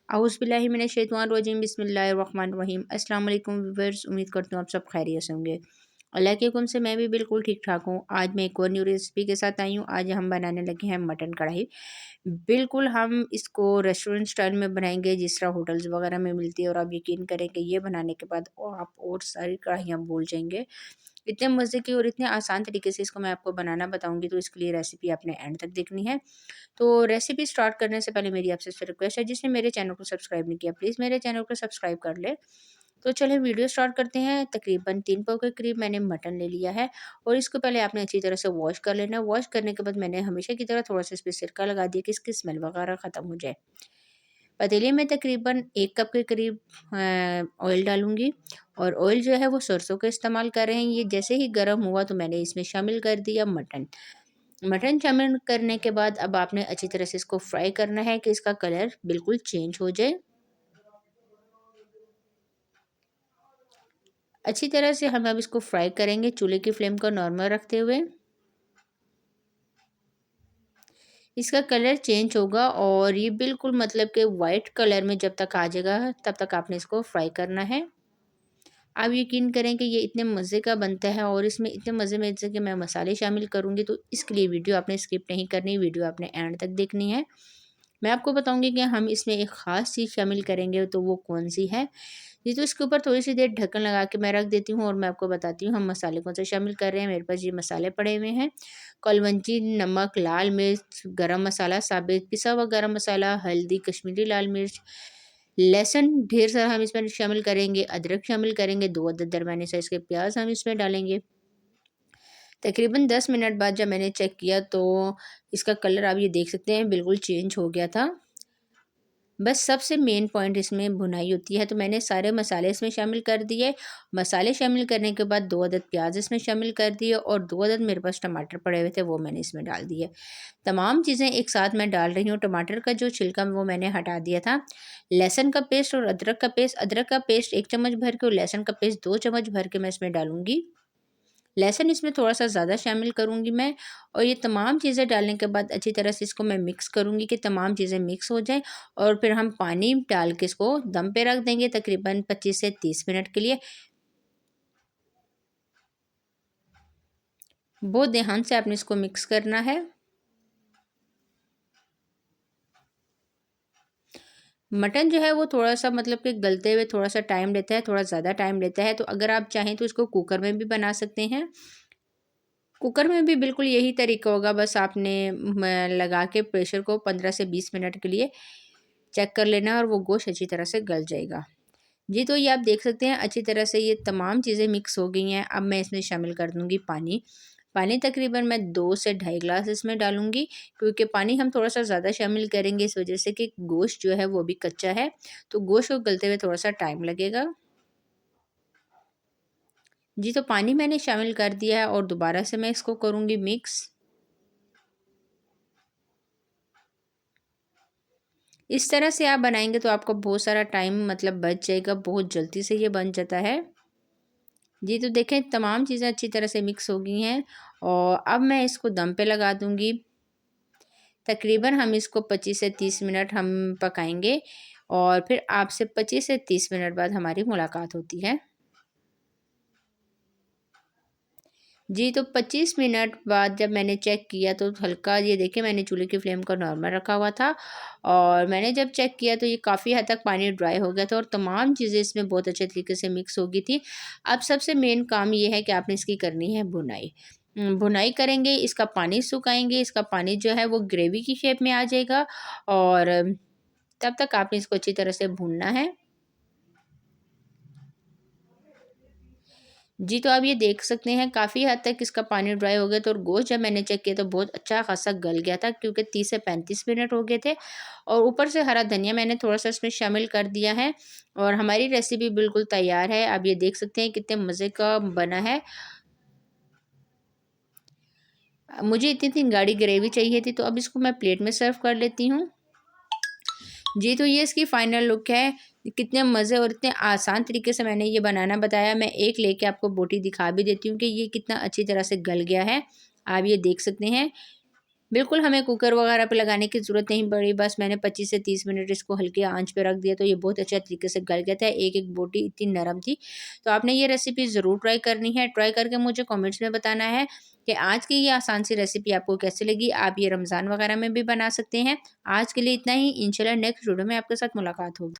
औज़ुबिल्लाहिमिनश्शैतानिर्रजीम बिस्मिल्लाहिर्रहमानिर्रहीम। अस्सलाम वालेकुम व्यूअर्स, उम्मीद करती हूँ आप सब खैरियत से होंगे। अल्लाह के हुक्म से मैं भी बिल्कुल ठीक ठाक हूँ। आज मैं एक और न्यू रेसिपी के साथ आई हूँ। आज हम बनाने लगे हैं मटन कढ़ाई। बिल्कुल हम इसको रेस्टोरेंट स्टाइल में बनाएंगे जिस तरह होटल्स वगैरह में मिलती है, और आप यकीन करें कि ये बनाने के बाद आप और सारी कढ़ाइयाँ भूल जाएंगे। इतने मज़े की और इतने आसान तरीके से इसको मैं आपको बनाना बताऊंगी, तो इसके लिए रेसिपी आपने एंड तक देखनी है। तो रेसिपी स्टार्ट करने से पहले मेरी आपसे रिक्वेस्ट है, जिसने मेरे चैनल को सब्सक्राइब नहीं किया प्लीज़ मेरे चैनल को सब्सक्राइब कर ले। तो चलिए वीडियो स्टार्ट करते हैं। तकरीबन 3 पाव के करीब मैंने मटन ले लिया है, और इसको पहले आपने अच्छी तरह से वॉश कर लेना है। वॉश करने के बाद मैंने हमेशा की तरह थोड़ा सा इस पर सिरका लगा दिया कि इसकी स्मेल वगैरह ख़त्म हो जाए। पतीले में तकरीबन 1 कप के करीब ऑयल डालूंगी, और ऑयल जो है वो सरसों का इस्तेमाल कर रहे हैं। ये जैसे ही गर्म हुआ तो मैंने इसमें शामिल कर दिया मटन। मटन शामिल करने के बाद अब आपने अच्छी तरह से इसको फ्राई करना है कि इसका कलर बिल्कुल चेंज हो जाए। अच्छी तरह से हम अब इसको फ्राई करेंगे चूल्हे की फ्लेम को नॉर्मल रखते हुए। इसका कलर चेंज होगा और ये बिल्कुल मतलब कि वाइट कलर में जब तक आ जाएगा तब तक आपने इसको फ्राई करना है। आप यकीन करें कि ये इतने मज़े का बनता है, और इसमें इतने मज़े में जैसे कि मैं मसाले शामिल करूँगी, तो इसके लिए वीडियो आपने स्किप नहीं करनी, वीडियो आपने एंड तक देखनी है। मैं आपको बताऊंगी कि हम इसमें एक ख़ास चीज़ शामिल करेंगे, तो वो कौन सी है। ये तो इसके ऊपर थोड़ी सी देर ढक्कन लगा के मैं रख देती हूँ, और मैं आपको बताती हूँ हम मसाले कौन से शामिल कर रहे हैं। मेरे पास ये मसाले पड़े हुए हैं: कलवंजी, नमक, लाल मिर्च, गरम मसाला साबित, पिसा हुआ गरम मसाला, हल्दी, कश्मीरी लाल मिर्च, लहसुन ढेर सारा हम इसमें शामिल करेंगे, अदरक शामिल करेंगे, 2 अदद दरमियाने साइज़ के प्याज हम इसमें डालेंगे। तकरीबन 10 मिनट बाद जब मैंने चेक किया तो इसका कलर आप ये देख सकते हैं बिल्कुल चेंज हो गया था। बस सबसे मेन पॉइंट इसमें भुनाई होती है, तो मैंने सारे मसाले इसमें शामिल कर दिए। मसाले शामिल करने के बाद 2 अदद प्याज इसमें शामिल कर दिए, और 2 अदद मेरे पास टमाटर पड़े हुए थे वो मैंने इसमें डाल दिए। तमाम चीज़ें एक साथ मैं डाल रही हूँ। टमाटर का जो छिलका वो मैंने हटा दिया था। लहसुन का पेस्ट और अदरक का पेस्ट 1 चम्मच भर के, और लहसुन का पेस्ट 2 चम्मच भर के मैं इसमें डालूँगी। लहसुन इसमें थोड़ा-सा ज़्यादा शामिल करूँगी मैं, और ये तमाम चीज़ें डालने के बाद अच्छी तरह से इसको मैं मिक्स करूँगी कि तमाम चीज़ें मिक्स हो जाएँ, और फिर हम पानी डाल के इसको दम पे रख देंगे तकरीबन 25 से 30 मिनट के लिए। बहुत ध्यान से आपने इसको मिक्स करना है। मटन जो है वो थोड़ा-सा मतलब कि गलते हुए थोड़ा-सा टाइम लेता है, थोड़ा ज़्यादा टाइम लेता है, तो अगर आप चाहें तो इसको कुकर में भी बना सकते हैं। कुकर में भी बिल्कुल यही तरीका होगा, बस आपने लगा के प्रेशर को 15 से 20 मिनट के लिए चेक कर लेना है, और वो गोश्त अच्छी तरह से गल जाएगा। जी, तो ये आप देख सकते हैं अच्छी तरह से ये तमाम चीज़ें मिक्स हो गई हैं। अब मैं इसमें शामिल कर दूँगी पानी। पानी तकरीबन मैं 2 से ढाई ग्लास इसमें डालूँगी, क्योंकि पानी हम थोड़ा-सा ज़्यादा शामिल करेंगे इस वज़ह से कि गोश्त जो है वो भी कच्चा है, तो गोश्त को गलते हुए थोड़ा-सा टाइम लगेगा। जी, तो पानी मैंने शामिल कर दिया है, और दोबारा से मैं इसको करूँगी मिक्स। इस तरह से आप बनाएँगे तो आपको बहुत सारा टाइम मतलब बच जाएगा, बहुत जल्दी से ये बन जाता है। जी, तो देखें तमाम चीज़ें अच्छी तरह से मिक्स हो गई हैं, और अब मैं इसको दम पे लगा दूँगी। तकरीबन हम इसको 25 से 30 मिनट हम पकाएँगे, और फिर आपसे 25 से 30 मिनट बाद हमारी मुलाकात होती है। जी, तो 25 मिनट बाद जब मैंने चेक किया तो हल्का ये देखिए मैंने चूल्हे की फ्लेम को नॉर्मल रखा हुआ था, और मैंने जब चेक किया तो ये काफ़ी हद तक पानी ड्राई हो गया था, और तमाम चीज़ें इसमें बहुत अच्छे तरीके से मिक्स हो गई थी। अब सबसे मेन काम ये है कि आपने इसकी करनी है भुनाई। भुनाई करेंगे, इसका पानी सुखाएँगे, इसका पानी जो है वो ग्रेवी की शेप में आ जाएगा, और तब तक आपने इसको अच्छी तरह से भूनना है। जी, तो आप ये देख सकते हैं काफ़ी हद तक इसका पानी ड्राई हो गया था, और गोश्त जब मैंने चेक किया तो बहुत अच्छा खासा गल गया था, क्योंकि 30 से 35 मिनट हो गए थे। और ऊपर से हरा धनिया मैंने थोड़ा-सा इसमें शामिल कर दिया है, और हमारी रेसिपी बिल्कुल तैयार है। आप ये देख सकते हैं कितने मज़े का बना है। मुझे इतनी गाढ़ी ग्रेवी चाहिए थी, तो अब इसको मैं प्लेट में सर्व कर लेती हूँ। जी, तो ये इसकी फाइनल लुक है। कितने मज़े और इतने आसान तरीके से मैंने ये बनाना बताया। मैं एक लेके आपको बोटी दिखा भी देती हूँ कि ये कितना अच्छी तरह से गल गया है। आप ये देख सकते हैं। बिल्कुल हमें कुकर वगैरह पे लगाने की ज़रूरत नहीं पड़ी, बस मैंने 25 से 30 मिनट इसको हल्की आँच पे रख दिया तो ये बहुत अच्छे तरीके से गल गया था। एक-एक बोटी इतनी नरम थी। तो आपने ये रेसिपी ज़रूर ट्राई करनी है। ट्राई करके मुझे कमेंट्स में बताना है कि आज की ये आसान सी रेसिपी आपको कैसी लगी। आप ये रमज़ान वगैरह में भी बना सकते हैं। आज के लिए इतना ही, इंशाल्लाह नेक्स्ट वीडियो में आपके साथ मुलाकात होगी।